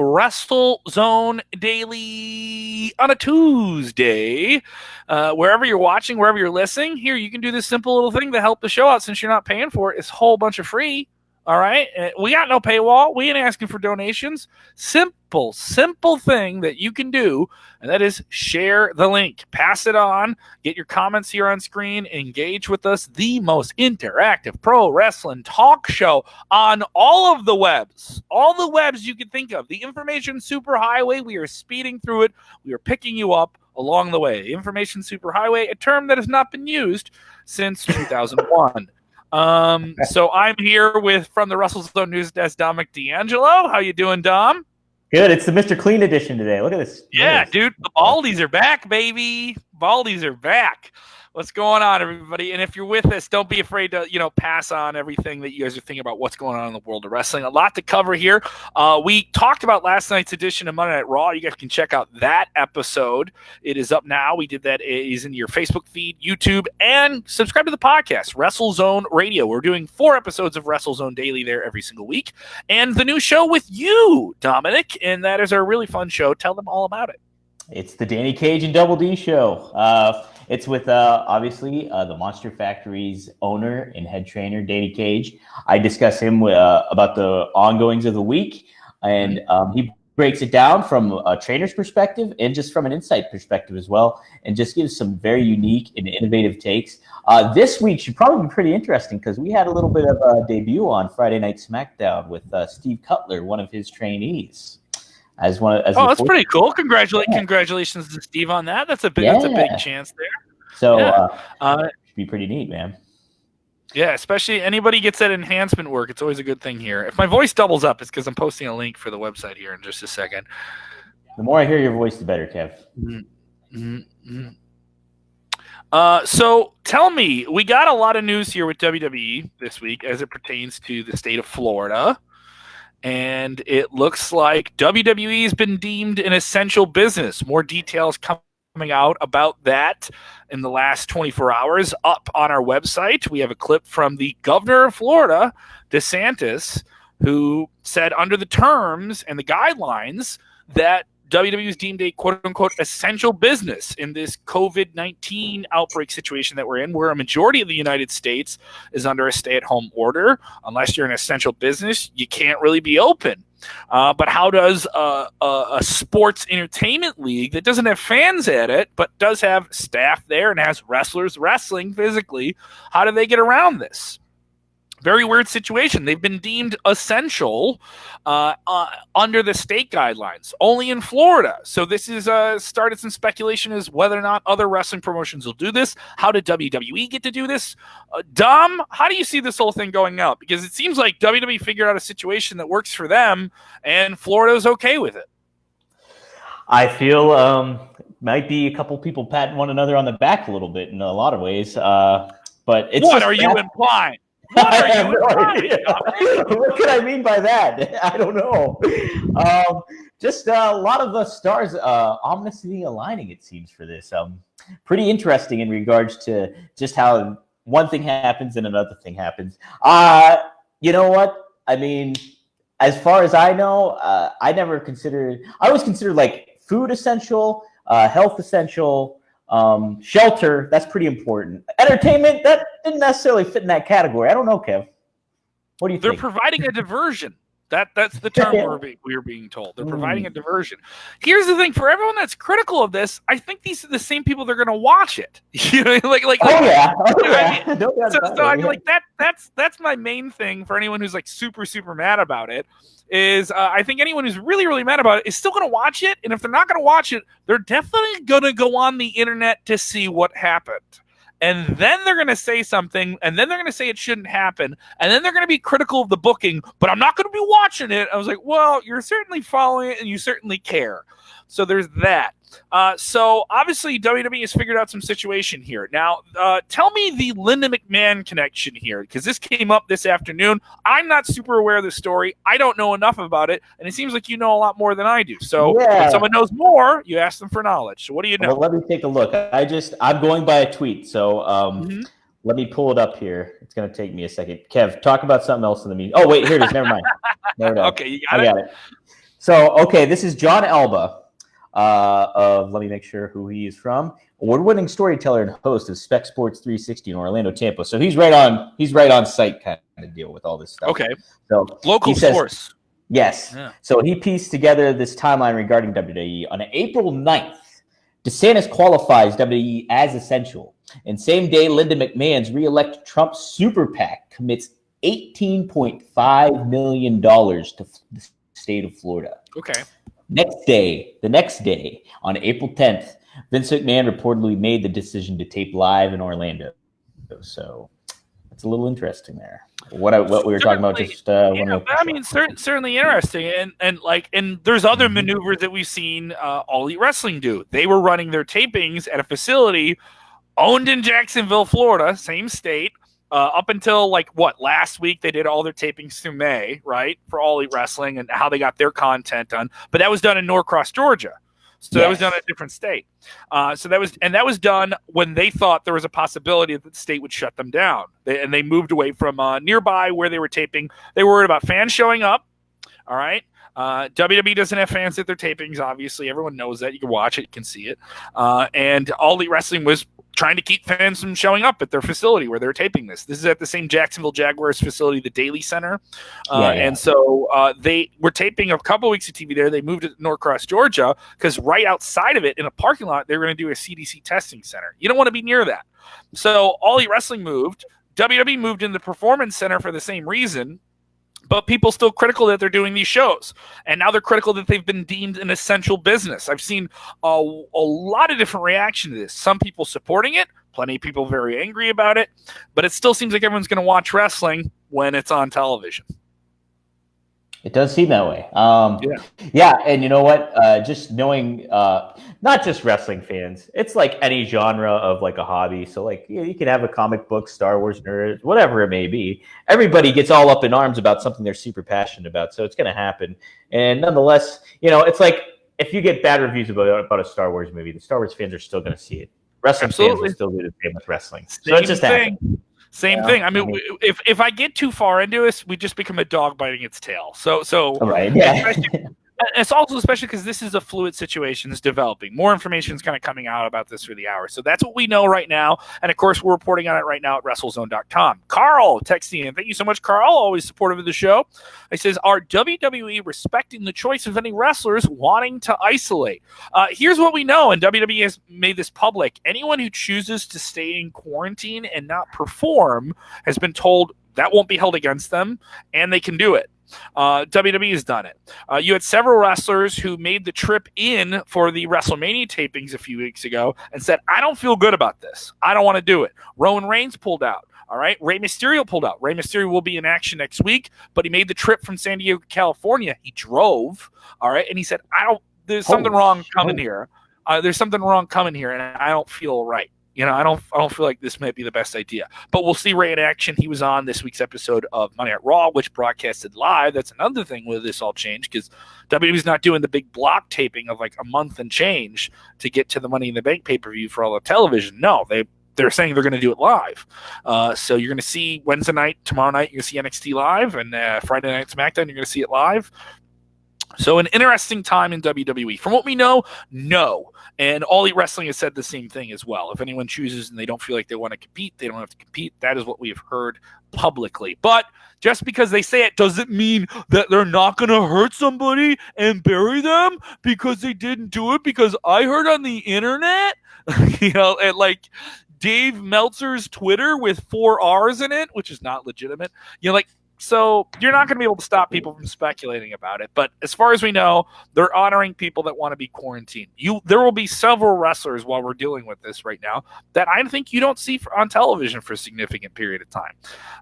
WrestleZone Daily on a Tuesday. Wherever you're watching, wherever you're listening, here you can do this simple little thing to help the show out since you're not paying for it. It's a whole bunch of free. All right. We got no paywall. We ain't asking for donations. Simple thing that you can do, and that is share the link. Pass it on. Get your comments here on screen. Engage with us. The most interactive pro wrestling talk show on all of the webs. All the webs you can think of. The information superhighway. We are speeding through it. We are picking you up along the way. Information superhighway, a term that has not been used since 2001. So I'm here with, from the WrestleZone News Desk, Dominic D'Angelo. How you doing, Dom? Good. It's the Mr. Clean edition today. Look at this. Yeah, dude. The Baldies are back, baby. Baldies are back. What's going on, everybody? And if you're with us, don't be afraid to, pass on everything that you guys are thinking about what's going on in the world of wrestling. A lot to cover here. We talked about last night's edition of Monday Night Raw. You guys can check out that episode. It is up now. We did that. It is in your Facebook feed, YouTube, and subscribe to the podcast, WrestleZone Radio. We're doing 4 episodes of WrestleZone Daily there every single week. And the new show with you, Dominic, and that is our really fun show. Tell them all about it. It's the Danny Cage and Double D show. It's with, obviously, the Monster Factory's owner and head trainer, Danny Cage. I discuss him about the ongoings of the week, and he breaks it down from a trainer's perspective and just from an insight perspective as well, and just gives some very unique and innovative takes. This week should probably be pretty interesting because we had a little bit of a debut on Friday Night SmackDown with Steve Cutler, one of his trainees. That's pretty cool. Congratulations to Steve on that. That's a big chance there. So should be pretty neat, man. Yeah, especially anybody gets that enhancement work. It's always a good thing here. If my voice doubles up, it's because I'm posting a link for the website here in just a second. The more I hear your voice, the better, Kev. So tell me, we got a lot of news here with WWE this week as it pertains to the state of Florida. And it looks like WWE has been deemed an essential business. More details coming out about that in the last 24 hours up on our website. We have a clip from the governor of Florida, DeSantis, who said under the terms and the guidelines that WWE is deemed a quote-unquote essential business in this COVID-19 outbreak situation that we're in, where a majority of the United States is under a stay-at-home order. Unless you're an essential business, you can't really be open. But how does a sports entertainment league that doesn't have fans at it, but does have staff there and has wrestlers wrestling physically, how do they get around this? Very weird situation. They've been deemed essential under the state guidelines, only in Florida. So this is started some speculation as whether or not other wrestling promotions will do this. How did WWE get to do this? Dom, how do you see this whole thing going out? Because it seems like WWE figured out a situation that works for them, and Florida's okay with it. I feel might be a couple people patting one another on the back a little bit in a lot of ways. But it's what are you implying? What are you implying? What could I mean by that? I don't know. Just a lot of the stars ominously aligning, it seems, for this. Pretty interesting in regards to just how one thing happens and another thing happens. You know what? I mean, as far as I know, I always considered like food essential, health essential, shelter, that's pretty important. Entertainment, that didn't necessarily fit in that category. I don't know, Kev. What do you think? They're providing a diversion. That's the term we're being told. They're providing a diversion. Here's the thing: for everyone that's critical of this, I think these are the same people that are going to watch it. That's my main thing for anyone who's like super mad about it. Is I think anyone who's really mad about it is still going to watch it, and if they're not going to watch it, they're definitely going to go on the internet to see what happened. And then they're going to say something, and then they're going to say it shouldn't happen, and then they're going to be critical of the booking, but I'm not going to be watching it. I was like, well, you're certainly following it, and you certainly care. So there's that. So obviously WWE has figured out some situation here. Now, tell me the Linda McMahon connection here, because this came up this afternoon. I'm not super aware of the story. I don't know enough about it, and it seems like you know a lot more than I do. So if someone knows more, you ask them for knowledge. So what do you know? Well, let me take a look. I'm going by a tweet, so let me pull it up here. It's going to take me a second. Kev, talk about something else in the meeting. Oh, wait, here it is. Never mind. Okay, you got it? So, okay, this is John Alba let me make sure who he is from. Award-winning storyteller and host of Spec Sports 360 in Orlando, Tampa. So he's right on site kind of deal with all this stuff. Okay. So local source. Yes. Yeah. So he pieced together this timeline regarding WWE. On April 9th, DeSantis qualifies WWE as essential. And same day, Linda McMahon's re-elect Trump super PAC commits $18.5 million to the state of Florida. Okay. The next day, on April 10th, Vince McMahon reportedly made the decision to tape live in Orlando. So it's a little interesting there. What we were talking about just certainly interesting, and there's other maneuvers that we've seen All Elite Wrestling do. They were running their tapings at a facility owned in Jacksonville, Florida, same state. Up until last week, they did all their tapings through May, right, for All Elite Wrestling and how they got their content done. But that was done in Norcross, Georgia. So that was done in a different state. So that was done when they thought there was a possibility that the state would shut them down. They moved away from nearby where they were taping. They were worried about fans showing up. All right. WWE doesn't have fans at their tapings, obviously. Everyone knows that. You can watch it. You can see it. And All Elite Wrestling was trying to keep fans from showing up at their facility where they're taping this. This is at the same Jacksonville Jaguars facility, the Daily Center. And so they were taping a couple weeks of TV there. They moved to Norcross, Georgia, because right outside of it in a parking lot, they were going to do a CDC testing center. You don't want to be near that. So All Elite Wrestling moved. WWE moved in the Performance Center for the same reason. But people still critical that they're doing these shows. And now they're critical that they've been deemed an essential business. I've seen a lot of different reaction to this. Some people supporting it, plenty of people very angry about it. But it still seems like everyone's going to watch wrestling when it's on television. It does seem that way. And you know what? Just knowing, not just wrestling fans, it's like any genre of a hobby. So you can have a comic book, Star Wars nerd, whatever it may be. Everybody gets all up in arms about something they're super passionate about. So it's going to happen. And nonetheless, it's like if you get bad reviews about a Star Wars movie, the Star Wars fans are still going to see it. Wrestling fans will still do the same with wrestling. So it's just happening. Same thing. I mean, if I get too far into this, we just become a dog biting its tail. So right, yeah. It's also especially because this is a fluid situation that's developing. More information is kind of coming out about this through the hour. So that's what we know right now. And, of course, we're reporting on it right now at WrestleZone.com. Carl texting in. Thank you so much, Carl. Always supportive of the show. He says, are WWE respecting the choice of any wrestlers wanting to isolate? Here's what we know, and WWE has made this public. Anyone who chooses to stay in quarantine and not perform has been told that won't be held against them, and they can do it. WWE has done it. You had several wrestlers who made the trip in for the WrestleMania tapings a few weeks ago and said, I don't feel good about this. I don't want to do it. Roman Reigns pulled out. All right. Rey Mysterio pulled out. Rey Mysterio will be in action next week, but he made the trip from San Diego, California. He drove. All right. And he said, there's something wrong coming here. There's something wrong coming here, and I don't feel right. I don't feel like this might be the best idea. But we'll see Ray in action. He was on this week's episode of Monday Night Raw, which broadcasted live. That's another thing where this all changed, because WWE's not doing the big block taping of a month and change to get to the Money in the Bank pay-per-view for all the television. No, they're saying they're going to do it live. So you're going to see Wednesday night, tomorrow night, you're going to see NXT live, and Friday night SmackDown, you're going to see it live. So an interesting time in WWE. From what we know, no. And All Elite Wrestling has said the same thing as well. If anyone chooses and they don't feel like they want to compete, they don't have to compete. That is what we have heard publicly. But just because they say it doesn't mean that they're not going to hurt somebody and bury them because they didn't do it. Because I heard on the internet, and Dave Meltzer's Twitter with 4 R's in it, which is not legitimate. So you're not going to be able to stop people from speculating about it. But as far as we know, they're honoring people that want to be quarantined. There will be several wrestlers while we're dealing with this right now that I think you don't see on television for a significant period of time.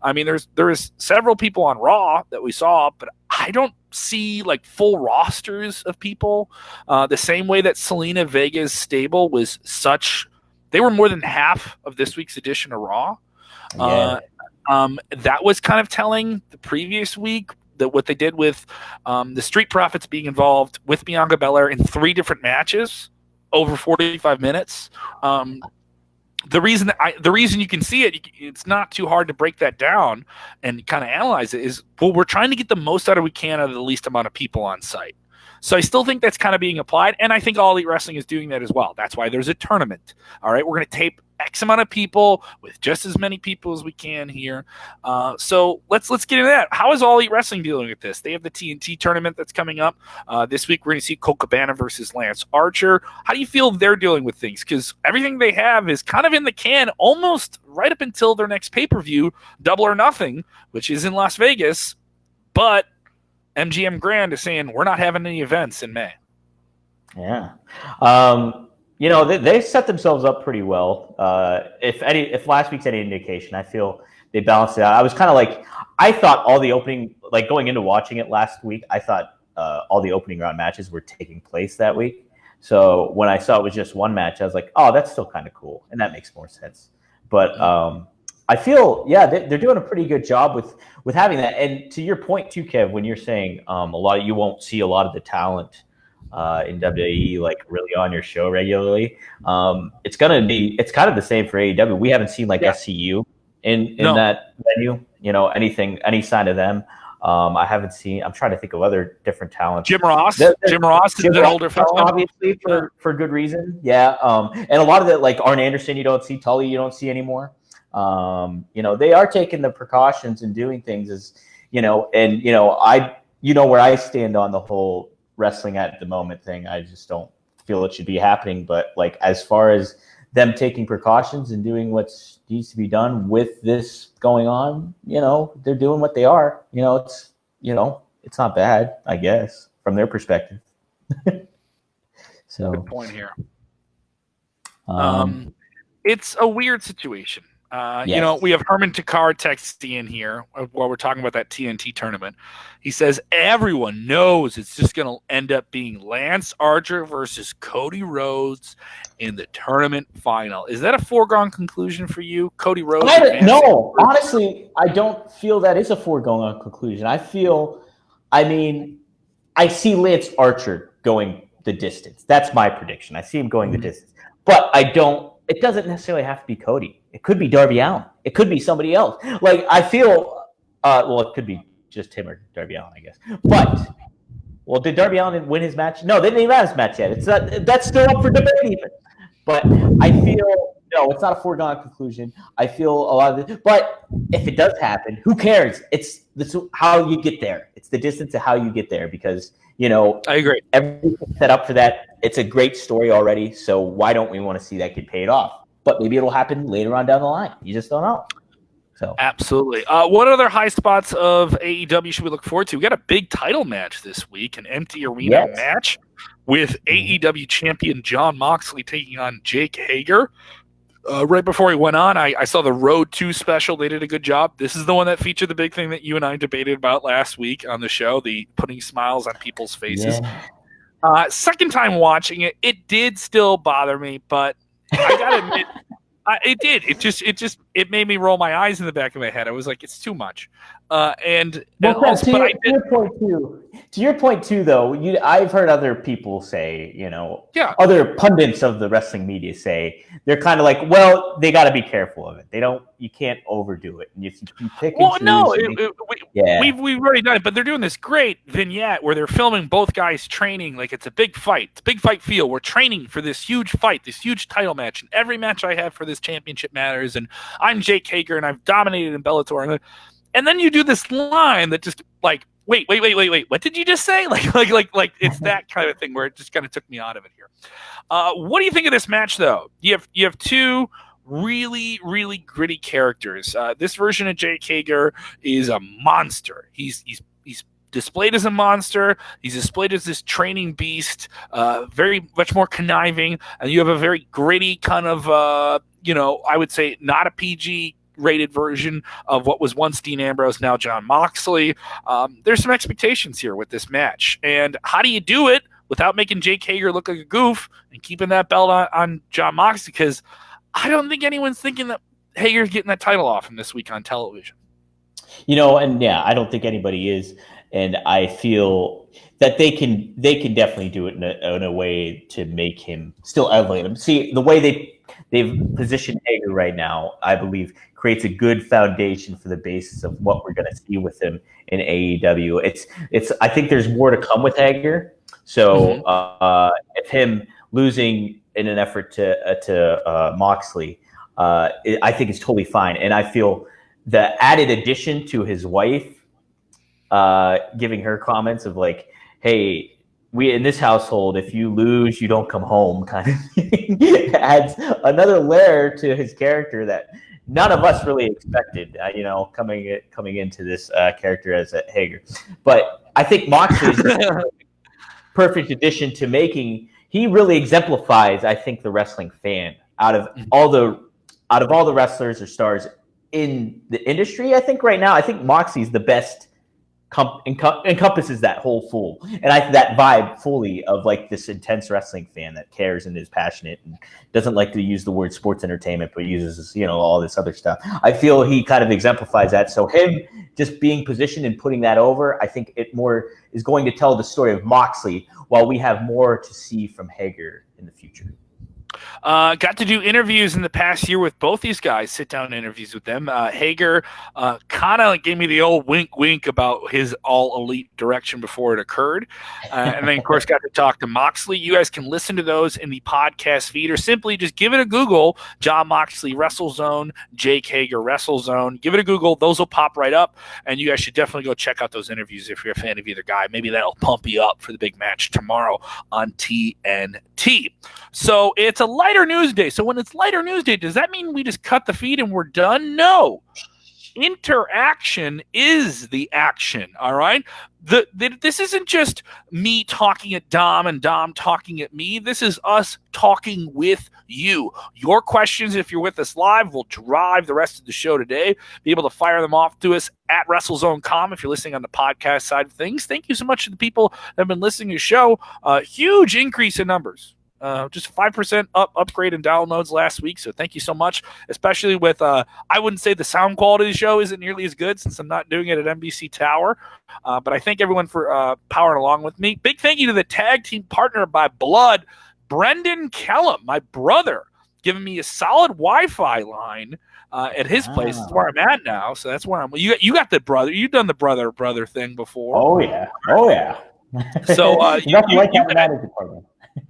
I mean, there is several people on Raw that we saw, but I don't see full rosters of people. The same way that Selena Vega's stable was they were more than half of this week's edition of Raw. Yeah. That was kind of telling the previous week, that what they did with the Street Profits being involved with Bianca Belair in 3 different matches over 45 minutes. The reason you can see it, it's not too hard to break that down and kind of analyze it, is, we're trying to get the most out of we can out of the least amount of people on site. So I still think that's kind of being applied, and I think All Elite Wrestling is doing that as well. That's why there's a tournament. All right, we're going to tape X amount of people with just as many people as we can here. So let's get into that. How is All Elite Wrestling dealing with this? They have the TNT tournament that's coming up. This week we're going to see Colt Cabana versus Lance Archer. How do you feel they're dealing with things? Because everything they have is kind of in the can almost right up until their next pay-per-view, Double or Nothing, which is in Las Vegas. But MGM Grand is saying we're not having any events in May. Yeah. They set themselves up pretty well. If last week's any indication, I feel they balanced it out. I was kind of like, I thought all the opening, like going into watching it last week, I thought all the opening round matches were taking place that week. So when I saw it was just one match, I was like, oh, that's still kind of cool. And that makes more sense. But I feel, they're doing a pretty good job with having that. And to your point too, Kev, when you're saying you won't see a lot of the talent in WWE like really on your show regularly. It's kind of the same for AEW. We haven't seen like SCU in that venue, any sign of them. I haven't seen. I'm trying to think of other different talents. Jim Ross is an older fellow, obviously for good reason. Yeah, and a lot of that, like Arn Anderson, you don't see. Tully, you don't see anymore. They are taking the precautions and doing things as where I stand on the whole wrestling at the moment thing. I just don't feel it should be happening. But like as far as them taking precautions and doing what needs to be done with this going on, they're doing what they are. It's not bad, I guess, from their perspective. So good point here. It's a weird situation. Yes. We have Herman Takar texting in here while we're talking about that TNT tournament. He says everyone knows it's just going to end up being Lance Archer versus Cody Rhodes in the tournament final. Is that a foregone conclusion for you, Cody Rhodes? No, honestly, I don't feel that is a foregone conclusion. I see Lance Archer going the distance. That's my prediction. I see him going the distance, but it doesn't necessarily have to be Cody. It could be Darby Allin. It could be somebody else. Like, I feel, it could be just him or Darby Allin, I guess. But, did Darby Allin win his match? No, they didn't even have his match yet. That's still up for debate even. But I feel, no, it's not a foregone conclusion. I feel a lot of it. But if it does happen, who cares? It's how you get there. It's the distance of how you get there because, I agree. Everything's set up for that. It's a great story already. So why don't we want to see that get paid off? But maybe it'll happen later on down the line. You just don't know. So absolutely. What other high spots of AEW should we look forward to? We got a big title match this week, an empty arena match with AEW champion Jon Moxley taking on Jake Hager. Right before he went on, I saw the Road 2 special. They did a good job. This is the one that featured the big thing that you and I debated about last week on the show, the putting smiles on people's faces. Yeah. Second time watching it, it did still bother me, but I gotta admit, it did. It made me roll my eyes in the back of my head. I was like, it's too much. To your point too, though, I've heard other people say, other pundits of the wrestling media say they're kind of like, well, they got to be careful of it. You can't overdo it. And if you pick we've already done it, but they're doing this great vignette where they're filming both guys training like it's a big fight. It's a big fight feel. We're training for this huge fight, this huge title match, and every match I have for this championship matters. And I'm Jake Hager, and I've dominated in Bellator. And then you do this line that just like, wait, what did you just say? Like it's that kind of thing where it just kind of took me out of it here. What do you think of this match, though? You have two really, really gritty characters. This version of Jake Hager is a monster. He's displayed as a monster. He's displayed as this training beast, very much more conniving. And you have a very gritty kind of, I would say not a PG rated version of what was once Dean Ambrose, now Jon Moxley. There's some expectations here with this match. And how do you do it without making Jake Hager look like a goof and keeping that belt on Jon Moxley? Because I don't think anyone's thinking that Hager's getting that title off him this week on television. I don't think anybody is. And I feel that they can definitely do it in a way to make him still elevate him. See, the way they've positioned Hager right now, I believe, creates a good foundation for the basis of what we're going to see with him in AEW. I think there's more to come with Hager. So if him losing in an effort to Moxley, I think it's totally fine. And I feel the added addition to his wife giving her comments of like, hey, we in this household, if you lose, you don't come home, kind of thing, adds another layer to his character that none of us really expected, coming into this character as a Hager. But I think Moxley is the perfect addition to making. He really exemplifies, I think, the wrestling fan out of all the wrestlers or stars in the industry. I think right now, I think Moxley's the best. Encompasses that whole fool, and that vibe fully of like this intense wrestling fan that cares and is passionate and doesn't like to use the word sports entertainment, but uses all this other stuff. I feel he kind of exemplifies that. So him just being positioned and putting that over, I think it more is going to tell the story of Moxley, while we have more to see from Hager in the future. Got to do interviews in the past year with both these guys, sit-down interviews with them. Hager kind of gave me the old wink about his all-elite direction before it occurred. And then, of course, got to talk to Moxley. You guys can listen to those in the podcast feed, or simply just give it a Google, Jon Moxley WrestleZone, Jake Hager WrestleZone. Give it a Google. Those will pop right up, and you guys should definitely go check out those interviews if you're a fan of either guy. Maybe that'll pump you up for the big match tomorrow on TNT. So it's a lighter news day. So when it's lighter news day, does that mean we just cut the feed and we're done? No. Interaction is the action, all right? This isn't just me talking at Dom and Dom talking at me. This is us talking with you. Your questions, if you're with us live, will drive the rest of the show today. Be able to fire them off to us at WrestleZone.com if you're listening on the podcast side of things. Thank you so much to the people that have been listening to the show. Huge increase in numbers. Just 5% upgrade in downloads last week. So thank you so much, especially with, I wouldn't say the sound quality of the show isn't nearly as good since I'm not doing it at NBC Tower. But I thank everyone for powering along with me. Big thank you to the tag team partner by blood, Brendan Kellum, my brother, giving me a solid Wi-Fi line at his place. That's where I'm at now. So that's where I'm. You got the brother. You've done the brother thing before. Oh yeah. So nothing like having that as a partner.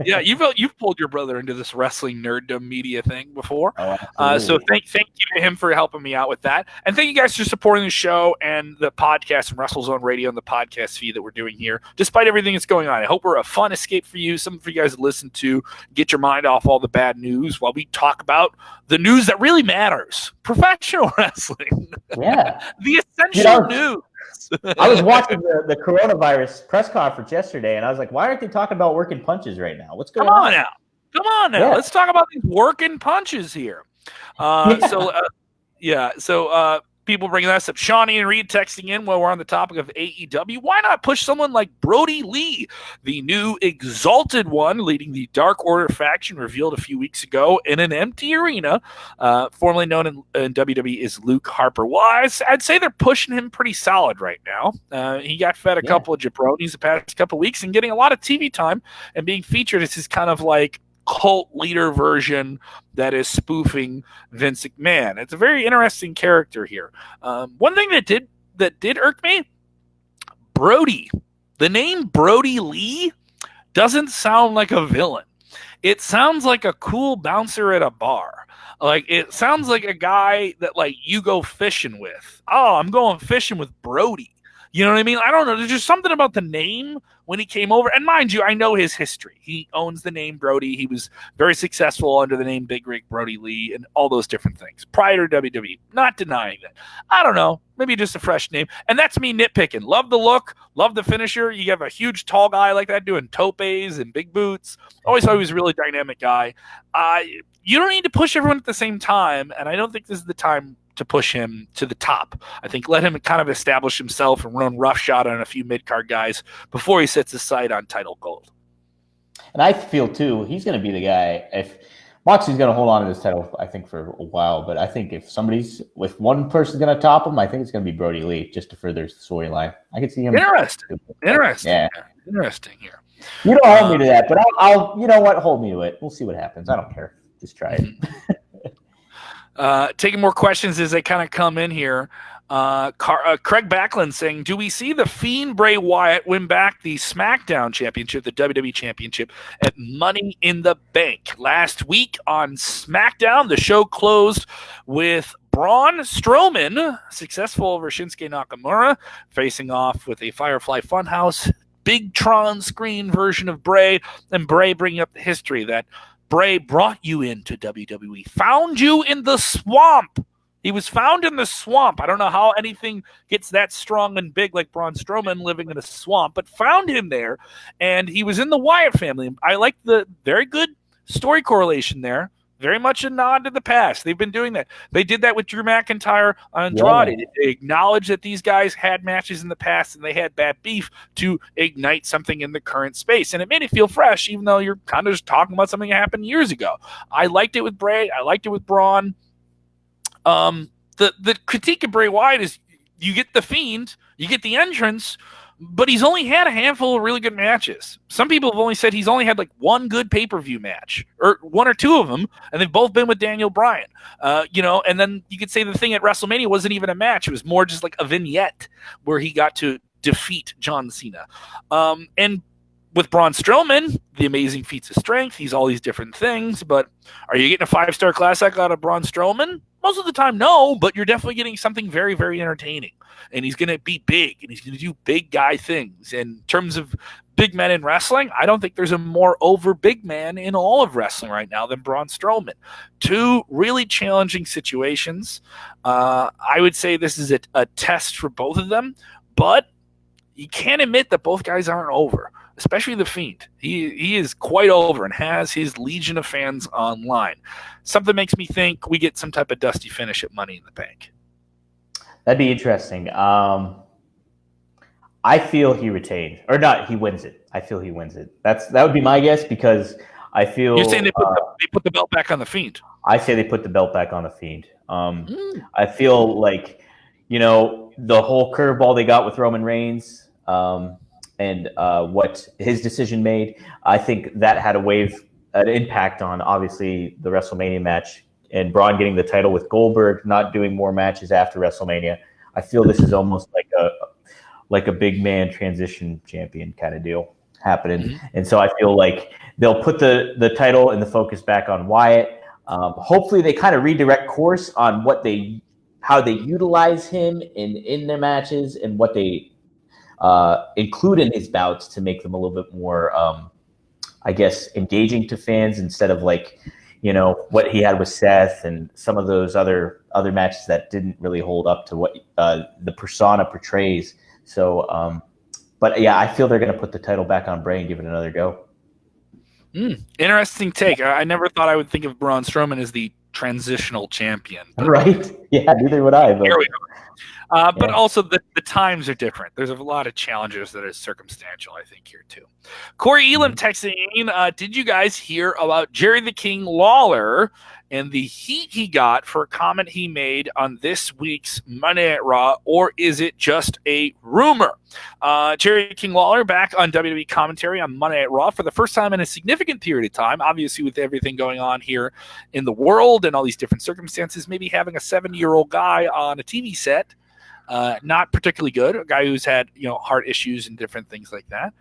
Yeah, you've pulled your brother into this wrestling nerddom media thing before. Oh, so thank you to him for helping me out with that. And thank you guys for supporting the show and the podcast and WrestleZone Radio and the podcast feed that we're doing here, despite everything that's going on. I hope we're a fun escape for you, something for you guys to listen to, get your mind off all the bad news while we talk about the news that really matters, professional wrestling. Yeah. The essential news. I was watching the coronavirus press conference yesterday, and I was like, why aren't they talking about working punches right now? What's going on? Come on now. Yeah. Let's talk about these working punches here. So people bringing that up. Shawnee and Reed texting in while we're on the topic of AEW. Why not push someone like Brodie Lee, the new Exalted One leading the Dark Order faction, revealed a few weeks ago in an empty arena, formerly known in WWE as Luke Harper. Well, I'd say they're pushing him pretty solid right now. He got fed a couple of jabronis the past couple of weeks and getting a lot of TV time and being featured as his kind of like cult leader version that is spoofing Vince McMahon. It's a very interesting character here. One thing that did irk me, Brodie. The name Brodie Lee doesn't sound like a villain. It sounds like a cool bouncer at a bar. Like, it sounds like a guy that like you go fishing with. Oh, I'm going fishing with Brodie. You know what I mean? I don't know. There's just something about the name when he came over. And mind you, I know his history. He owns the name Brodie. He was very successful under the name Big Rig Brodie Lee and all those different things prior to WWE. Not denying that. I don't know. Maybe just a fresh name. And that's me nitpicking. Love the look. Love the finisher. You have a huge tall guy like that doing topes and big boots. Always thought he was a really dynamic guy. You don't need to push everyone at the same time. And I don't think this is the time to push him to the top. I think let him kind of establish himself and run roughshod on a few mid-card guys before he sets his sight on title gold. And I feel, too, he's going to be the guy. If Moxley's going to hold on to this title, I think, for a while. But I think if one person's going to top him, I think it's going to be Brodie Lee, just to further the storyline. I could see him. Interesting. Yeah. Interesting here. You don't hold me to that, but I'll you know what? Hold me to it. We'll see what happens. I don't care. Just try it. Taking more questions as they kind of come in here. Craig Backlund saying, do we see the Fiend Bray Wyatt win back the SmackDown Championship, the WWE Championship, at Money in the Bank? Last week on SmackDown, the show closed with Braun Strowman, successful over Shinsuke Nakamura, facing off with a Firefly Funhouse, big Tron screen version of Bray, and Bray bringing up the history that Bray brought you into WWE, found you in the swamp. He was found in the swamp. I don't know how anything gets that strong and big like Braun Strowman living in a swamp, but found him there, and he was in the Wyatt family. I like the very good story correlation there. Very much a nod to the past. They've been doing that. They did that with Drew McIntyre on Andrade. Yeah. They acknowledged that these guys had matches in the past and they had bad beef to ignite something in the current space. And it made it feel fresh, even though you're kind of just talking about something that happened years ago. I liked it with Bray. I liked it with Braun. The critique of Bray Wyatt is you get the Fiend, you get the entrance, but he's only had a handful of really good matches. Some people have only said he's only had like one good pay-per-view match, or one or two of them, and they've both been with Daniel Bryan. And then you could say the thing at WrestleMania wasn't even a match. It was more just like a vignette where he got to defeat John Cena. And with Braun Strowman, the amazing feats of strength, he's all these different things, but are you getting a 5-star class act out of Braun Strowman? Most of the time, no, but you're definitely getting something very, very entertaining. And he's going to be big, and he's going to do big guy things. And in terms of big men in wrestling, I don't think there's a more over big man in all of wrestling right now than Braun Strowman. Two really challenging situations. I would say this is a test for both of them, but you can't admit that both guys aren't over. Especially the Fiend. He is quite over and has his legion of fans online. Something makes me think we get some type of dusty finish at Money in the Bank. That'd be interesting. I feel he retained. Or not, he wins it. I feel he wins it. That would be my guess, because I feel... You're saying they put the belt back on the Fiend? I say they put the belt back on the Fiend. I feel like, the whole curveball they got with Roman Reigns... and what his decision made, I think that had an impact on, obviously, the WrestleMania match, and Braun getting the title with Goldberg, not doing more matches after WrestleMania. I feel this is almost like a big man transition champion kind of deal happening. Mm-hmm. And so I feel like they'll put the title and the focus back on Wyatt. Hopefully they kind of redirect course on how they utilize him in their matches and what they include in his bouts to make them a little bit more, engaging to fans, instead of what he had with Seth and some of those other matches that didn't really hold up to what the persona portrays. So, but yeah, I feel they're going to put the title back on Bray and give it another go. Interesting take. I never thought I would think of Braun Strowman as the transitional champion. Right? Yeah, neither would I. But here we go. But also the times are different. There's a lot of challenges that are circumstantial, I think, here too. Corey Elam texting, did you guys hear about Jerry the King Lawler and the heat he got for a comment he made on this week's Monday Night Raw, or is it just a rumor? Jerry King Lawler back on WWE commentary on Monday Night Raw for the first time in a significant period of time, obviously with everything going on here in the world and all these different circumstances, maybe having a 70-year-old guy on a TV set. Not particularly good, a guy who's had heart issues and different things like that.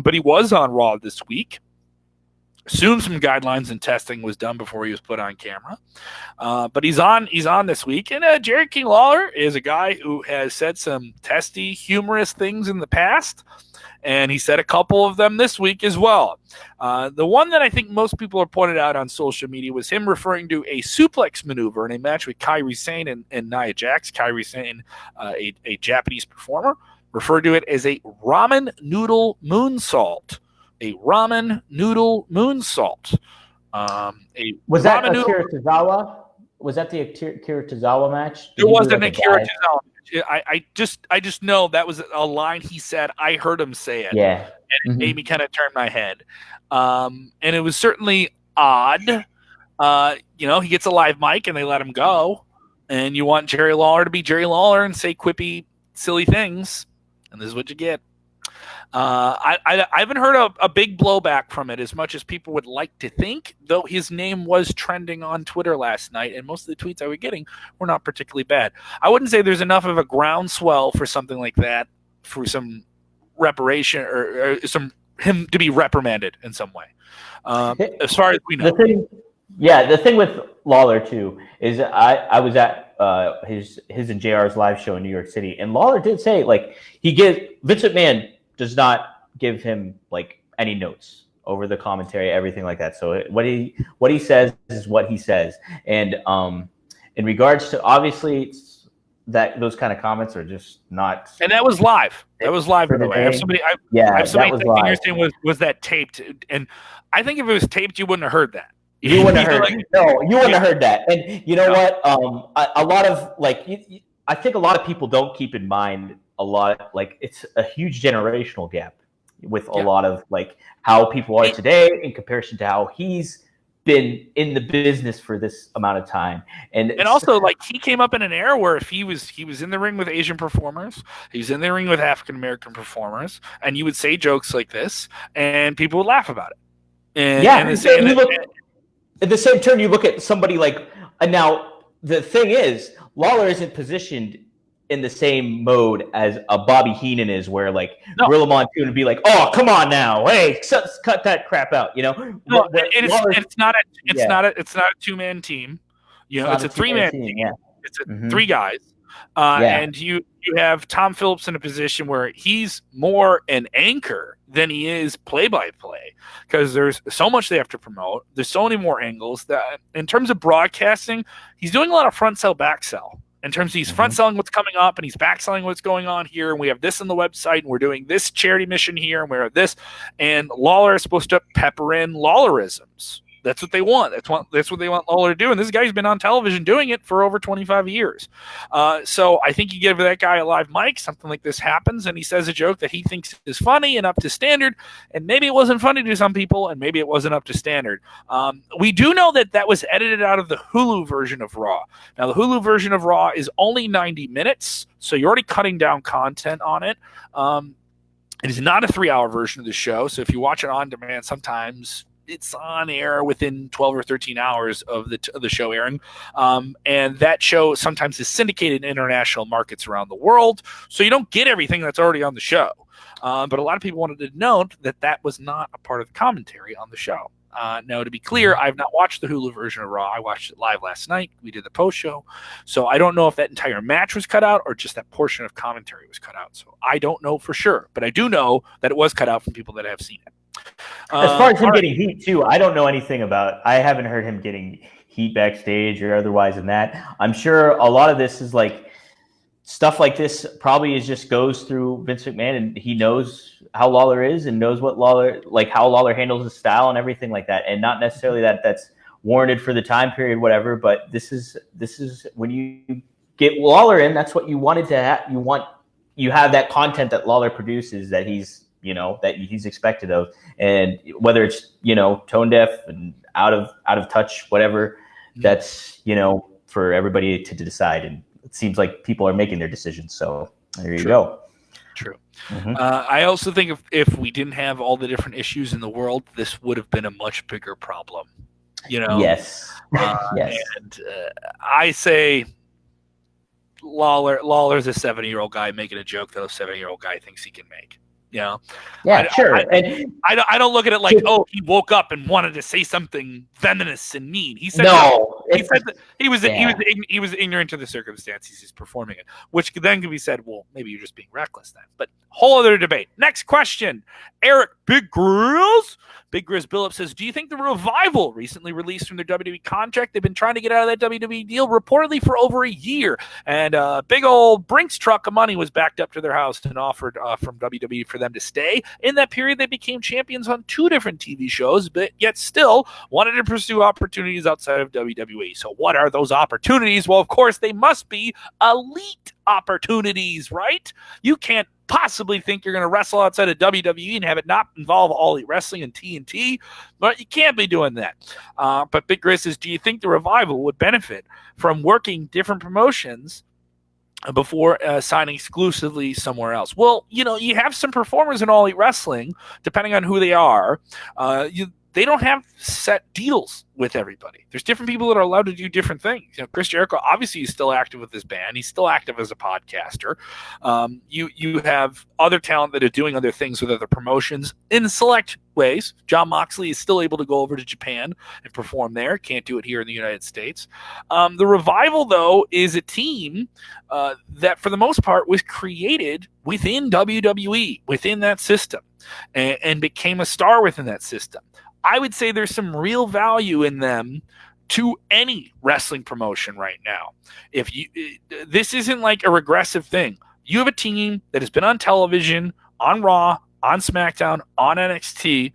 But he was on Raw this week. Assume some guidelines and testing was done before he was put on camera. But he's on this week. And Jerry King Lawler is a guy who has said some testy, humorous things in the past. And he said a couple of them this week as well. The one that I think most people have pointed out on social media was him referring to a suplex maneuver in a match with Kairi Sane and Nia Jax. Kairi Sane, a Japanese performer, referred to it as a ramen noodle moonsault. A ramen noodle moonsault. Was that Akira Tozawa? Was that the Akira Tozawa match? It wasn't Akira Tozawa. I just know that was a line he said. I heard him say it. Yeah. And it made me kind of turn my head. And it was certainly odd. He gets a live mic and they let him go. And you want Jerry Lawler to be Jerry Lawler and say quippy, silly things. And this is what you get. I haven't heard a big blowback from it as much as people would like to think, though his name was trending on Twitter last night, and most of the tweets I was getting were not particularly bad. I wouldn't say there's enough of a groundswell for something like that, for some reparation or some him to be reprimanded in some way. As far as we know. The thing with Lawler too is I was at his and JR's live show in New York City, and Lawler did say like Vince McMahon does not give him like any notes over the commentary, everything like that. So what he says is what he says, and in regards to obviously that those kind of comments are just not. And that was live. That was live, by the way. I have somebody saying was that taped, and I think if it was taped, you wouldn't have heard that. You wouldn't have heard. You wouldn't have heard that. And you know what? A lot of I think a lot of people don't keep in mind it's a huge generational gap with a lot of how people are today in comparison to how he's been in the business for this amount of time. And also he came up in an era where if he was in the ring with Asian performers, he was in the ring with African American performers, and you would say jokes like this, and people would laugh about it. At the same turn, you look at somebody and now the thing is, Lawler isn't positioned in the same mode as a Bobby Heenan is, where Gorilla Monsoon would be like, "Oh, come on now, hey, cut that crap out," No, it's not a 2-man team. It's a 3-man team. Yeah. It's 3 guys, and you have Tom Phillips in a position where he's more an anchor than he is play-by-play, because there's so much they have to promote. There's so many more angles that, in terms of broadcasting, he's doing a lot of front sell, back sell. In terms of he's front selling what's coming up, and he's back selling what's going on here, and we have this on the website, and we're doing this charity mission here, and we have this, and Lawler is supposed to pepper in Lawlerisms. That's what they want. That's what they want Lawler to do. And this guy's been on television doing it for over 25 years. So I think you give that guy a live mic, something like this happens, and he says a joke that he thinks is funny and up to standard. And maybe it wasn't funny to some people, and maybe it wasn't up to standard. We do know that was edited out of the Hulu version of Raw. Now, the Hulu version of Raw is only 90 minutes, so you're already cutting down content on it. It is not a 3-hour version of the show, so if you watch it on demand, sometimes it's on air within 12 or 13 hours of the show airing. And that show sometimes is syndicated in international markets around the world. So you don't get everything that's already on the show. But a lot of people wanted to note that was not a part of the commentary on the show. Now, to be clear, I've not watched the Hulu version of Raw. I watched it live last night. We did the post show. So I don't know if that entire match was cut out or just that portion of commentary was cut out. So I don't know for sure. But I do know that it was cut out from people that have seen it. As far as him getting heat too, I don't know anything about. I haven't heard him getting heat backstage or otherwise in that. I'm sure a lot of this is stuff like this probably just goes through Vince McMahon, and he knows how Lawler is and knows what Lawler how Lawler handles his style and everything like that, and not necessarily that's warranted for the time period, whatever. But this is when you get Lawler in, that's what you wanted to have. You have that content that Lawler produces that he's expected of, and whether it's tone deaf and out of touch, whatever, that's for everybody to decide. And it seems like people are making their decisions. So there you go. True. I also think if we didn't have all the different issues in the world, this would have been a much bigger problem. Yes. Yes. And I say Lawler's a 70-year-old guy making a joke that a 70-year-old guy thinks he can make. Yeah, sure. I don't look at it like, he woke up and wanted to say something venomous and mean. He said he was ignorant to the circumstances he's performing it, which then could be said, well, maybe you're just being reckless then. But whole other debate. Next question. Eric BigGrizz Billups says, do you think the Revival recently released from their WWE contract? They've been trying to get out of that WWE deal reportedly for over a year. And big old Brinks truck of money was backed up to their house and offered from WWE for them to stay. In that period, they became champions on 2 different TV shows, but yet still wanted to pursue opportunities outside of WWE. So what are those opportunities? Well, of course, they must be elite opportunities, right? You can't possibly think you're going to wrestle outside of WWE and have it not involve All Elite Wrestling and TNT, but you can't be doing that. But BigGrizz says, do you think the Revival would benefit from working different promotions before signing exclusively somewhere else. Well, you have some performers in All Elite Wrestling, depending on who they are. They don't have set deals with everybody. There's different people that are allowed to do different things. Chris Jericho obviously is still active with his band. He's still active as a podcaster. You have other talent that are doing other things with other promotions in select ways. Jon Moxley is still able to go over to Japan and perform there. Can't do it here in the United States. The Revival, though, is a team that, for the most part, was created within WWE, within that system, and became a star within that system. I would say there's some real value in them to any wrestling promotion right now. This isn't like a regressive thing. You have a team that has been on television, on Raw, on SmackDown, on NXT,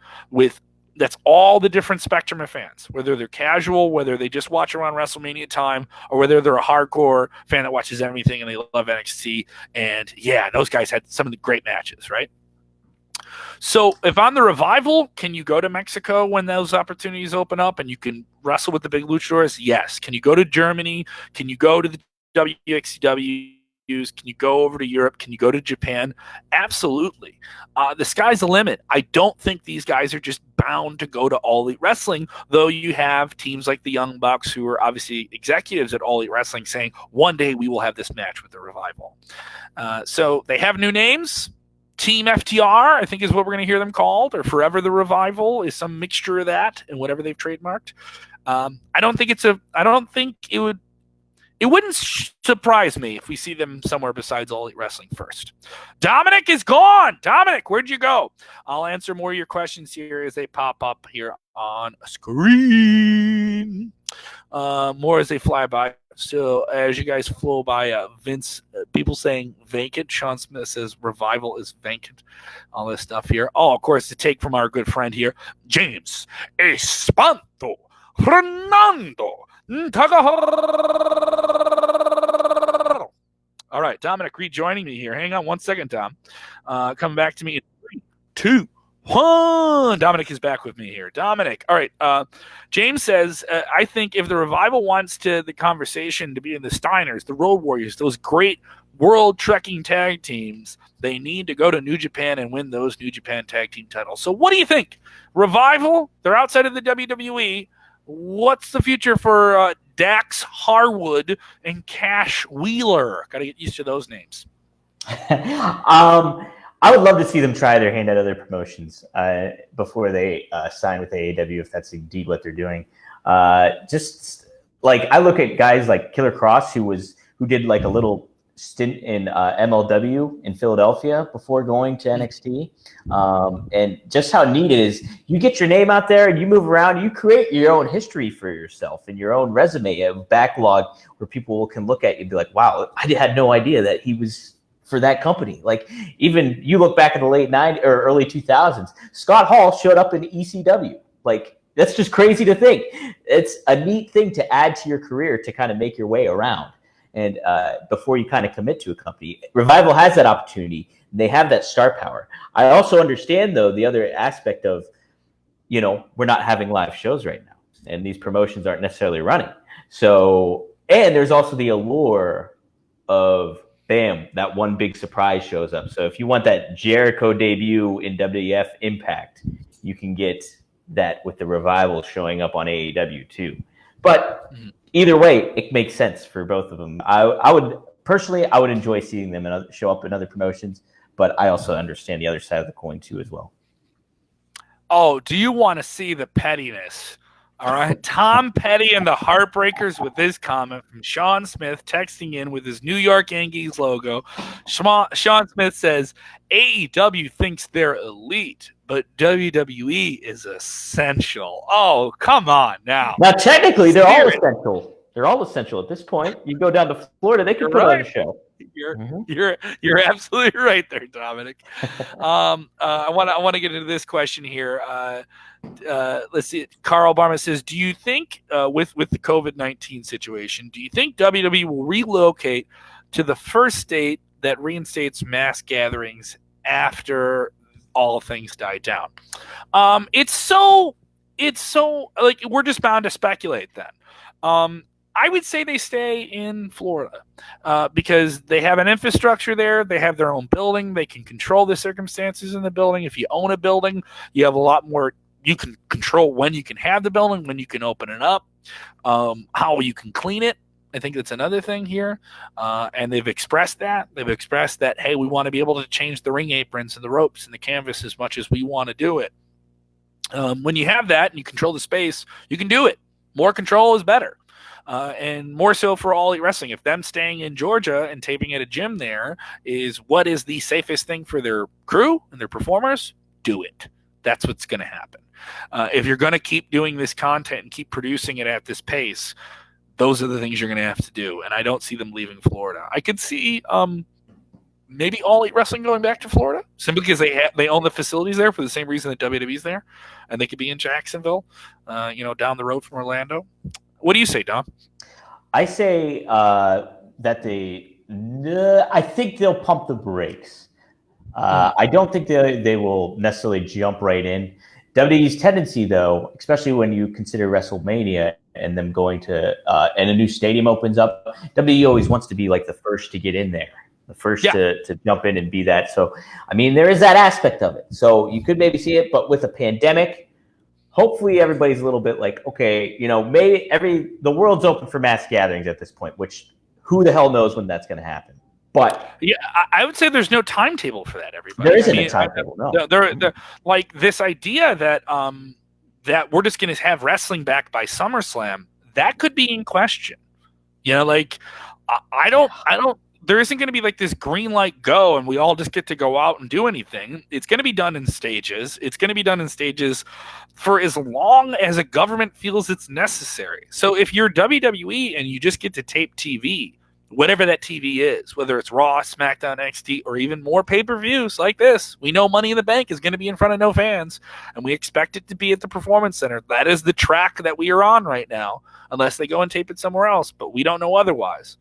that's all the different spectrum of fans, whether they're casual, whether they just watch around WrestleMania time, or whether they're a hardcore fan that watches everything and they love NXT. And yeah, those guys had some of the great matches, right? So if I'm the Revival, can you go to Mexico when those opportunities open up and you can wrestle with the big luchadors? Yes. Can you go to Germany? Can you go to the WXCWs? Can you go over to Europe? Can you go to Japan? Absolutely. The sky's the limit. I don't think these guys are just bound to go to All Elite Wrestling, though you have teams like the Young Bucks, who are obviously executives at All Elite Wrestling, saying, one day we will have this match with the Revival. So they have new names. Team FTR, I think, is what we're going to hear them called, or Forever the Revival is some mixture of that and whatever they've trademarked. I don't think it wouldn't surprise me if we see them somewhere besides All Elite Wrestling first. Dominic is gone. Dominic, where'd you go? I'll answer more of your questions here as they pop up here on a screen. More as they fly by. So as you guys flow by, Vince, people saying vacant. Sean Smith says Revival is vacant. All this stuff here. Oh, of course, the take from our good friend here, James Espanto Fernando. All right, Dominic rejoining me here. Hang on one second, Dom. Coming back to me in 3, 2, 1. Dominic is back with me here. Dominic. All right. James says, I think if the Revival wants the conversation to be in the Steiners, the Road Warriors, those great world trekking tag teams, they need to go to New Japan and win those New Japan tag team titles. So what do you think? Revival, they're outside of the WWE. What's the future for Dax Harwood and Cash Wheeler? Got to get used to those names. I would love to see them try their hand at other promotions before they sign with AEW, if that's indeed what they're doing. Just like I look at guys like Killer Cross, who did like a little stint in MLW in Philadelphia before going to NXT, and just how neat it is. You get your name out there and you move around, you create your own history for yourself and your own resume, a backlog where people can look at you and be like, wow, I had no idea that he was for that company. Like, even you look back in the late 90s or early 2000s, Scott Hall showed up in ECW. Like, that's just crazy to think. It's a neat thing to add to your career to kind of make your way around. And before you kind of commit to a company, Revival has that opportunity. They have that star power. I also understand, though, the other aspect of, we're not having live shows right now, and these promotions aren't necessarily running. So, and there's also the allure of, bam, that one big surprise shows up. So if you want that Jericho debut in WWF Impact, you can get that with the Revival showing up on AEW too. But either way, it makes sense for both of them. I would enjoy seeing them show up in other promotions, but I also understand the other side of the coin too as well. Oh, do you want to see the pettiness? All right. Tom Petty and the Heartbreakers with this comment from Sean Smith texting in with his New York Yankees logo. Sean Smith says, AEW thinks they're elite, but WWE is essential. Oh, come on now. Now, technically, they're all essential. They're all essential at this point. You go down to Florida, they can put on a show. You're absolutely right there, Dominic. I want to get into this question here. Let's see. Carl Barma says, do you think with the COVID-19 situation, do you think WWE will relocate to the first state that reinstates mass gatherings after all things die down? It's so like we're just bound to speculate then. I would say they stay in Florida because they have an infrastructure there. They have their own building. They can control the circumstances in the building. If you own a building, you have a lot more. You can control when you can have the building, when you can open it up, how you can clean it. I think that's another thing here. And they've expressed that. They've expressed that, hey, we want to be able to change the ring aprons and the ropes and the canvas as much as we want to do it. When you have that and you control the space, you can do it. More control is better. And more so for All Elite Wrestling. If them staying in Georgia and taping at a gym there is what is the safest thing for their crew and their performers, do it. That's what's going to happen. If you're going to keep doing this content and keep producing it at this pace, those are the things you're going to have to do. And I don't see them leaving Florida. I could see maybe All Elite Wrestling going back to Florida simply because they own the facilities there for the same reason that WWE's there. And they could be in Jacksonville, down the road from Orlando. What do you say, Dom? I say that I think they'll pump the brakes. I don't think they will necessarily jump right in. WWE's tendency, though, especially when you consider WrestleMania and them going to and a new stadium opens up, WWE always wants to be like the first to get in there, the first to jump in and be that. So, I mean, there is that aspect of it. So you could maybe see it, but with a pandemic, hopefully everybody's a little bit like, okay, maybe the world's open for mass gatherings at this point, which who the hell knows when that's going to happen. But yeah, I would say there's no timetable for that. Everybody, there isn't a timetable. No, they're like this idea that that we're just going to have wrestling back by SummerSlam. That could be in question. I don't. There isn't going to be like this green light go, and we all just get to go out and do anything. It's going to be done in stages. It's going to be done in stages for as long as a government feels it's necessary. So if you're WWE and you just get to tape TV, whatever that TV is, whether it's Raw, SmackDown, NXT, or even more pay-per-views like this, we know Money in the Bank is going to be in front of no fans, and we expect it to be at the Performance Center. That is the track that we are on right now, unless they go and tape it somewhere else, but we don't know otherwise.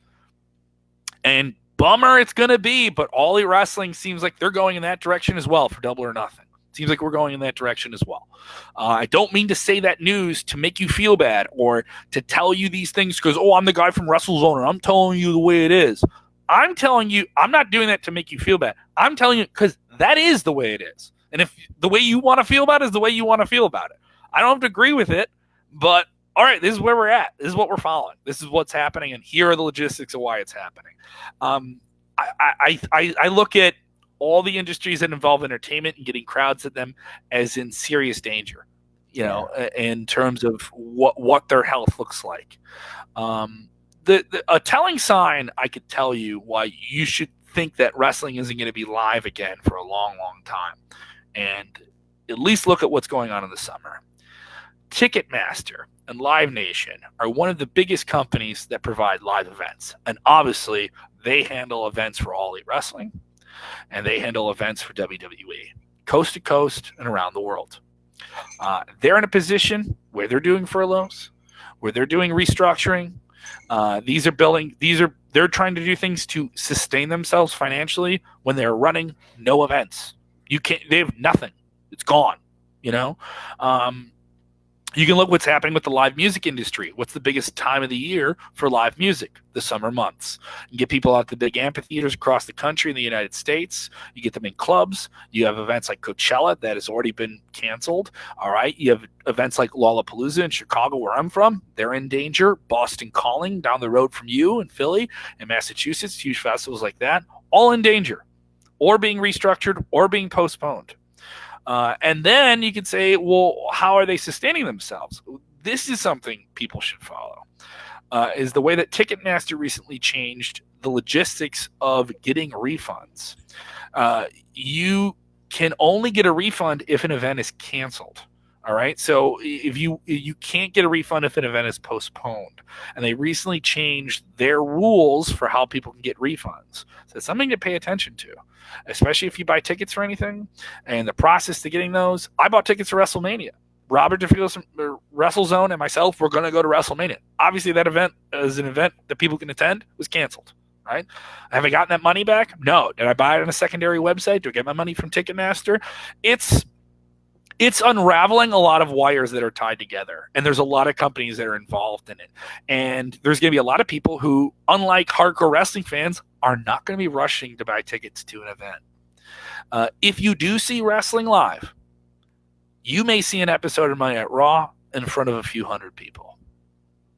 And bummer it's going to be, but All Elite Wrestling seems like they're going in that direction as well for Double or Nothing. Seems like we're going in that direction as well. I don't mean to say that news to make you feel bad or to tell you these things because, I'm the guy from WrestleZone and I'm telling you the way it is. I'm telling you, I'm not doing that to make you feel bad. I'm telling you because that is the way it is. And if the way you want to feel about it is the way you want to feel about it. I don't have to agree with it, but all right, this is where we're at. This is what we're following. This is what's happening, and here are the logistics of why it's happening. I look at all the industries that involve entertainment and getting crowds at them as in serious danger, in terms of what their health looks like. A telling sign I could tell you why you should think that wrestling isn't going to be live again for a long, long time. And at least look at what's going on in the summer. Ticketmaster and Live Nation are one of the biggest companies that provide live events. And obviously, they handle events for All Elite Wrestling, and they handle events for WWE, coast to coast and around the world. They're in a position where they're doing furloughs, where they're doing restructuring. They're trying to do things to sustain themselves financially when they're running no events. They have nothing. It's gone. You can look what's happening with the live music industry. What's the biggest time of the year for live music? The summer months. You get people out to big amphitheaters across the country in the United States. You get them in clubs. You have events like Coachella that has already been canceled. All right. You have events like Lollapalooza in Chicago, where I'm from. They're in danger. Boston Calling down the road from you in Philly and Massachusetts. Huge festivals like that. All in danger or being restructured or being postponed. And then you could say, well, how are they sustaining themselves? This is something people should follow, is the way that Ticketmaster recently changed the logistics of getting refunds. You can only get a refund if an event is canceled. All right. So if you can't get a refund if an event is postponed, and they recently changed their rules for how people can get refunds. So it's something to pay attention to, especially if you buy tickets for anything and the process to getting those. I bought tickets for WrestleMania. Robert DeFios from WrestleZone and myself were going to go to WrestleMania. Obviously, that event is an event that people can attend was canceled. Right? Have I gotten that money back? No. Did I buy it on a secondary website? Do I get my money from Ticketmaster? It's it's unraveling a lot of wires that are tied together, and there's a lot of companies that are involved in it, and there's going to be a lot of people who, unlike hardcore wrestling fans, are not going to be rushing to buy tickets to an event. If you do see wrestling live, you may see an episode of Monday Night Raw in front of a few hundred people.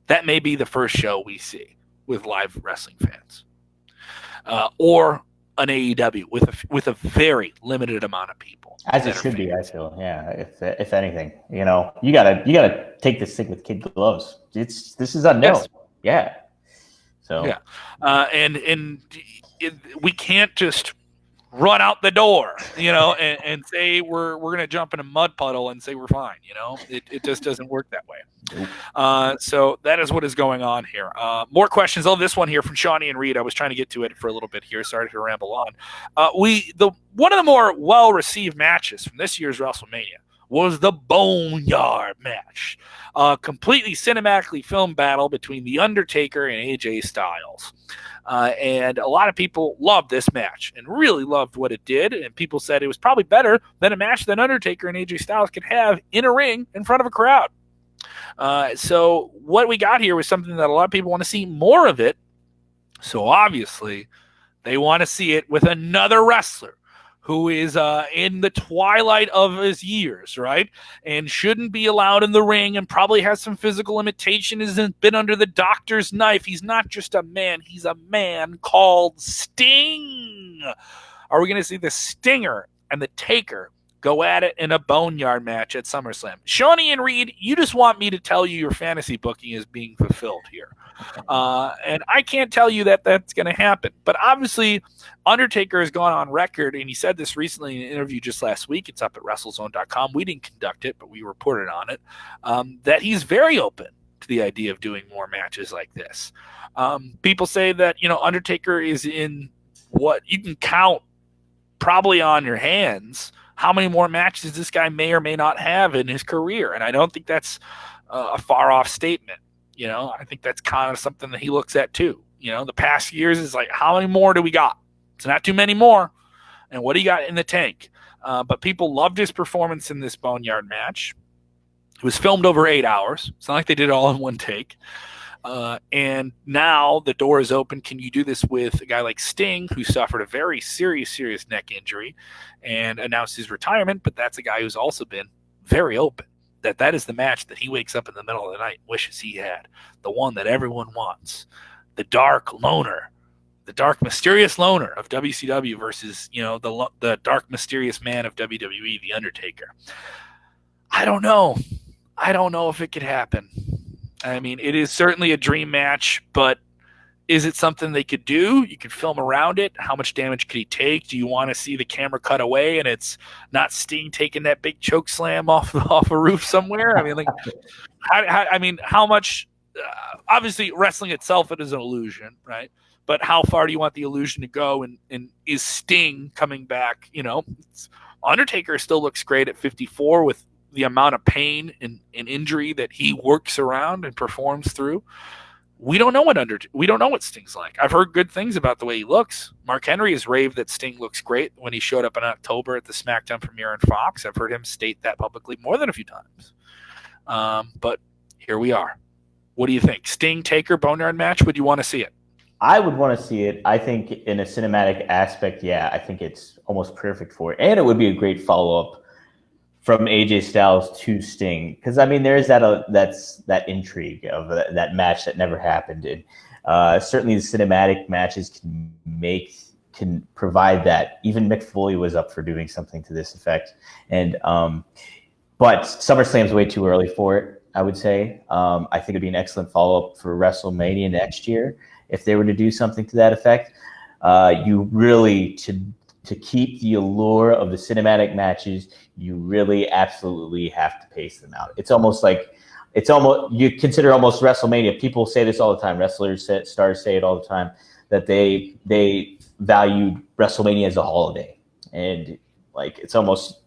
That may be the first show we see with live wrestling fans, or an AEW with a very limited amount of people, as it should be. I feel, yeah. If anything, you gotta take this thing with kid gloves. This is unknown. Yes. Yeah. So yeah, and we can't just run out the door, and say we're gonna jump in a mud puddle and say we're fine. It just doesn't work that way. So that is what is going on here. More questions. This one here from Shawnee and Reed. I was trying to get to it for a little bit here. Sorry to ramble on. One of the more well-received matches from this year's WrestleMania was the Boneyard match. A completely cinematically filmed battle between The Undertaker and AJ Styles. And a lot of people loved this match and really loved what it did. And people said it was probably better than a match that Undertaker and AJ Styles could have in a ring in front of a crowd. So what we got here was something that a lot of people want to see more of it. So obviously they want to see it with another wrestler who is in the twilight of his years, right? And shouldn't be allowed in the ring and probably has some physical limitation, hasn't been under the doctor's knife. He's not just a man. He's a man called Sting. Are we going to see the Stinger and the Taker go at it in a Boneyard match at SummerSlam? Shawnee and Reed, you just want me to tell you your fantasy booking is being fulfilled here. And I can't tell you that that's going to happen. But obviously, Undertaker has gone on record, and he said this recently in an interview just last week. It's up at WrestleZone.com. We didn't conduct it, but we reported on it, that he's very open to the idea of doing more matches like this. People say that, Undertaker is in what you can count probably on your hands how many more matches this guy may or may not have in his career. And I don't think that's a far-off statement. I think that's kind of something that he looks at too. The past years is like, how many more do we got? It's not too many more. And what do you got in the tank? But people loved his performance in this Boneyard match. It was filmed over 8 hours. It's not like they did it all in one take. And now the door is open. Can you do this with a guy like Sting, who suffered a very serious neck injury and announced his retirement? But that's a guy who's also been very open that is the match that he wakes up in the middle of the night and wishes he had, the one that everyone wants, the dark loner, the dark mysterious loner of WCW versus the dark mysterious man of WWE, The Undertaker. I don't know if it could happen. I mean, it is certainly a dream match, but is it something they could do? You could film around it. How much damage could he take? Do you want to see the camera cut away and it's not Sting taking that big choke slam off a roof somewhere? I mean, how much? Obviously, wrestling itself, it is an illusion, right? But how far do you want the illusion to go? And is Sting coming back? Undertaker still looks great at 54 with the amount of pain and injury that he works around and performs through. We don't know what Sting's like. I've heard good things about the way he looks. Mark Henry has raved that Sting looks great when he showed up in October at the SmackDown premiere on Fox. I've heard him state that publicly more than a few times. But here we are. What do you think? Sting, Taker, Boneyard match? Would you want to see it? I would want to see it. I think in a cinematic aspect, yeah, I think it's almost perfect for it. And it would be a great follow-up from AJ Styles to Sting, because I mean, there's that intrigue of that match that never happened, and certainly the cinematic matches can provide that. Even Mick Foley was up for doing something to this effect, and but SummerSlam's way too early for it, I would say. I think it'd be an excellent follow up for WrestleMania next year if they were to do something to that effect. You really to keep the allure of the cinematic matches, you really absolutely have to pace them out. It's almost you consider almost WrestleMania. People say this all the time. Stars say it all the time, that they valued WrestleMania as a holiday, and like it's almost,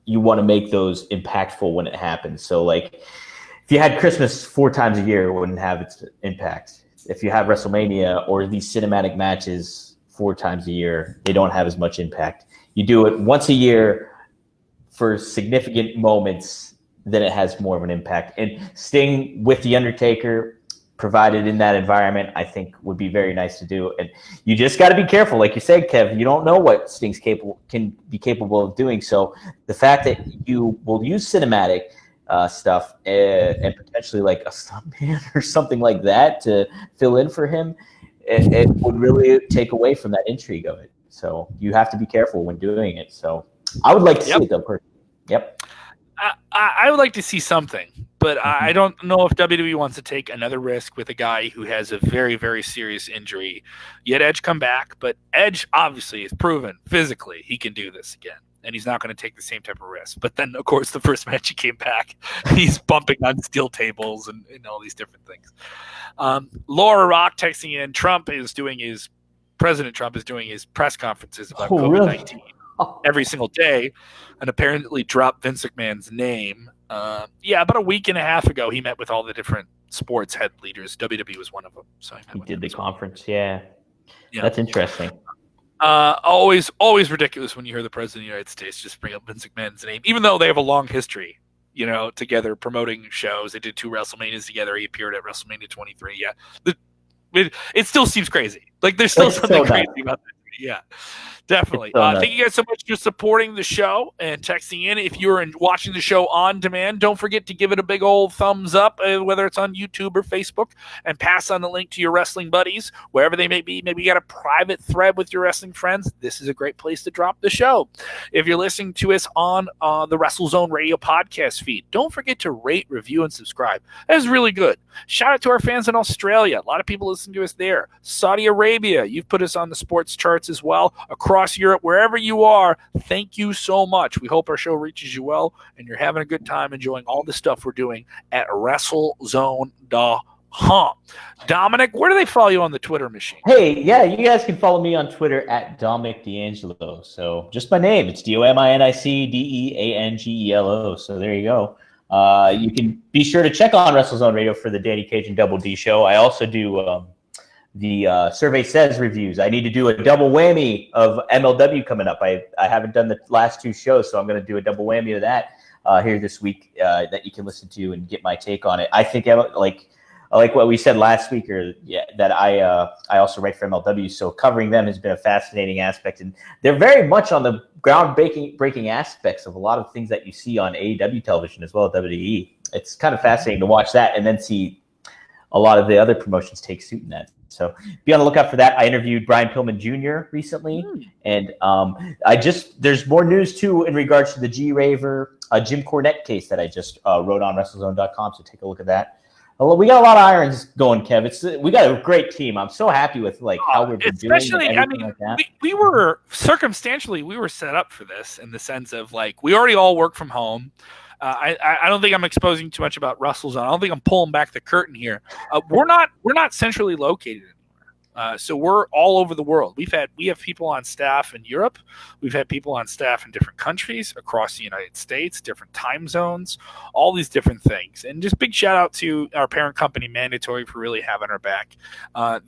you want to make those impactful when it happens. So like if you had Christmas 4 times a year, it wouldn't have its impact. If you have WrestleMania or these cinematic matches 4 times a year, they don't have as much impact. You do it once a year for significant moments, then it has more of an impact. And Sting with The Undertaker, provided in that environment, I think would be very nice to do. And you just got to be careful. Like you said, Kev, you don't know what Sting's can be capable of doing. So the fact that you will use cinematic stuff and potentially like a stuntman or something like that to fill in for him, it would really take away from that intrigue of it. So you have to be careful when doing it. So I would like to see it though, personally. Yep. I would like to see something, but I don't know if WWE wants to take another risk with a guy who has a very, very serious injury. Yet Edge come back, but Edge obviously is proven physically he can do this again, and he's not going to take the same type of risk. But then, of course, the first match he came back, he's bumping on steel tables and all these different things. Laura Rock texting in, President Trump is doing his press conferences about COVID-19. Really? Every single day, and apparently dropped Vince McMahon's name. About a week and a half ago, he met with all the different sports head leaders. WWE was one of them. So he did the conference. Yeah, that's interesting. Always ridiculous when you hear the president of the United States just bring up Vince McMahon's name, even though they have a long history, together promoting shows. They did 2 WrestleManias together. He appeared at WrestleMania 23. Yeah, it still seems crazy. Like there's still something crazy about that. Yeah. Definitely. Thank you guys so much for supporting the show and texting in. If you're watching the show on demand, don't forget to give it a big old thumbs up, whether it's on YouTube or Facebook, and pass on the link to your wrestling buddies, wherever they may be. Maybe you got a private thread with your wrestling friends. This is a great place to drop the show. If you're listening to us on the WrestleZone radio podcast feed, don't forget to rate, review, and subscribe. That is really good. Shout out to our fans in Australia. A lot of people listen to us there. Saudi Arabia, you've put us on the sports charts as well. Across Europe, wherever you are, thank you so much. We hope our show reaches you well and you're having a good time enjoying all the stuff we're doing at WrestleZone.com. Dominic, where do they follow you on the Twitter machine? Hey, yeah, you guys can follow me on Twitter at Dominic D'Angelo. So just my name. It's DOMINICDEANGELO. So there you go. You can be sure to check on WrestleZone Radio for the Danny Cage and Double D show. I also do the Survey Says reviews. I need to do a double whammy of MLW coming up. I haven't done the last 2 shows, so I'm going to do a double whammy of that here this week that you can listen to and get my take on it. I think like what we said last week, that I also write for MLW, so covering them has been a fascinating aspect, and they're very much on the ground-breaking aspects of a lot of things that you see on AEW television as well as WWE. It's kind of fascinating to watch that and then see a lot of the other promotions take suit in that. So be on the lookout for that. I interviewed Brian Pillman Jr. recently, and there's more news too in regards to the G-Raver Jim Cornette case that I just wrote on WrestleZone.com. So take a look at that. We got a lot of irons going, Kev. We got a great team. I'm so happy with how we've been doing. Especially, we were circumstantially set up for this in the sense of we already all work from home. I don't think I'm exposing too much about WrestleZone. I don't think I'm pulling back the curtain here. We're not centrally located anymore, so we're all over the world. We have people on staff in Europe. We've had people on staff in different countries across the United States, different time zones, all these different things. And just big shout out to our parent company, Mandatory, for really having our back.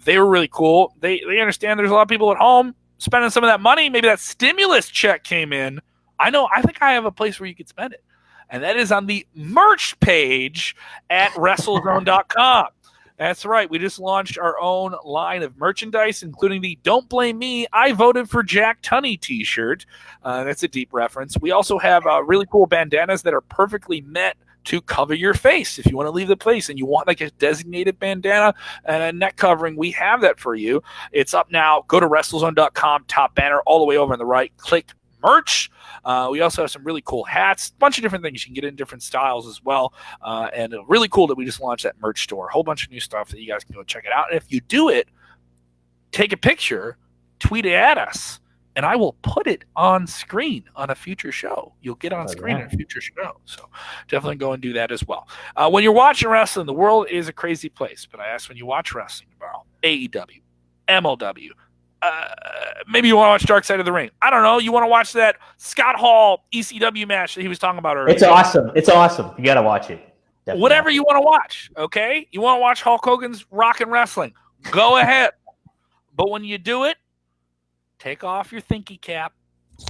They were really cool. They understand there's a lot of people at home spending some of that money. Maybe that stimulus check came in. I think I have a place where you could spend it. And that is on the merch page at WrestleZone.com. That's right. We just launched our own line of merchandise, including the Don't Blame Me, I Voted for Jack Tunney t-shirt. That's a deep reference. We also have really cool bandanas that are perfectly meant to cover your face. If you want to leave the place and you want a designated bandana and a neck covering, we have that for you. It's up now. Go to WrestleZone.com, top banner, all the way over on the right. Click merch. We also have some really cool hats, a bunch of different things. You can get in different styles as well. And really cool that we just launched that merch store. A whole bunch of new stuff that you guys can go check it out. And if you do it, take a picture, tweet it at us, and I will put it on screen on a future show. You'll get on screen in a future show. So definitely go and do that as well. When you're watching wrestling, the world is a crazy place. But I ask, when you watch wrestling tomorrow, AEW, MLW, maybe you want to watch Dark Side of the Ring. I don't know. You want to watch that Scott Hall ECW match that he was talking about earlier. It's awesome. You got to watch it. Definitely. Whatever you want to watch, okay? You want to watch Hulk Hogan's Rockin' Wrestling, go ahead. But when you do it, take off your thinky cap,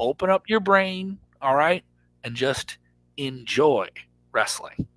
open up your brain, all right? and just enjoy wrestling.